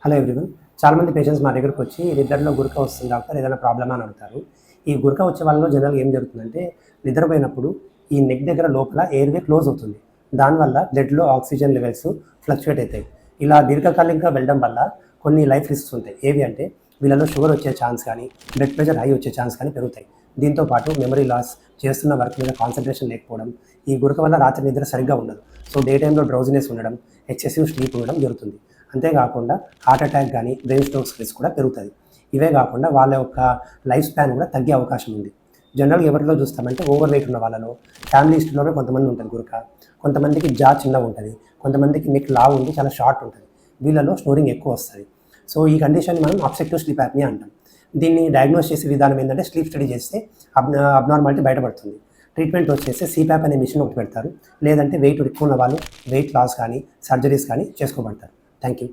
Hello everyone. చాలామంది patients మా దగ్గరకు వచ్చి నిద్రలో గురక వస్తుంది డాక్టర్, ఏదైనా ప్రాబ్లమా అని అడుగుతారు. ఈ గురక వచ్చే వాళ్ళలో జనరల్గా ఏం జరుగుతుందంటే, నిద్రపోయినప్పుడు ఈ నెక్ దగ్గర లోపల ఎయిర్వే క్లోజ్ అవుతుంది. దానివల్ల బ్లడ్లో ఆక్సిజన్ లెవెల్స్ ఫ్లక్చువేట్ అవుతాయి. ఇలా దీర్ఘకాలికంగా వెళ్ళడం వల్ల కొన్ని లైఫ్ రిస్క్స్ ఉంటాయి. ఏవి అంటే వీళ్ళలో షుగర్ వచ్చే ఛాన్స్ కానీ, బ్లడ్ ప్రెషర్ హై వచ్చే ఛాన్స్ కానీ పెరుగుతాయి. దీంతోపాటు మెమరీ లాస్, చేస్తున్న వర్క్ మీద కాన్సన్ట్రేషన్ లేకపోవడం, ఈ గురక వల్ల రాత్రి నిద్ర సరిగ్గా ఉండదు. సో డే టైంలో డ్రౌజినెస్ ఉండడం, ఎక్సెసివ్ స్లీప్ ఉండడం జరుగుతుంది. అంతేకాకుండా హార్ట్ అటాక్ కానీ, బ్రెయిన్ స్ట్రోక్స్ రిస్క్ కూడా పెరుగుతుంది. ఇవే కాకుండా వాళ్ళ యొక్క లైఫ్ స్పాన్ కూడా తగ్గే అవకాశం ఉంది. జనరల్గా ఎవరిలో చూస్తామంటే ఓవర్ వెయిట్ ఉన్న వాళ్ళలో, ఫ్యామిలీ హిస్టరీలోనే కొంతమంది ఉంటుంది గురక, కొంతమందికి జా చిన్నగా ఉంటుంది, కొంతమందికి నెక్ లావు ఉండి చాలా షార్ట్ ఉంటుంది. వీళ్ళలో స్నోరింగ్ ఎక్కువ వస్తుంది. సో ఈ కండిషన్ మనం అబ్స్ట్రక్టివ్ స్లీప్ యాప్నియా అంటాం. దీన్ని డయాగ్నోస్ చేసే విధానం ఏంటంటే, స్లీప్ స్టడీ చేస్తే అబ్నార్మాలిటీ బయటపడుతుంది. ట్రీట్మెంట్ వచ్చేసి సిప్యాప్ అనే మిషన్ ఒకటి పెడతారు, లేదంటే వెయిట్ ఎక్కువ ఉన్న వాళ్ళు వెయిట్ లాస్ కానీ, సర్జరీస్ కానీ చేసుకోబడతారు. Thank you.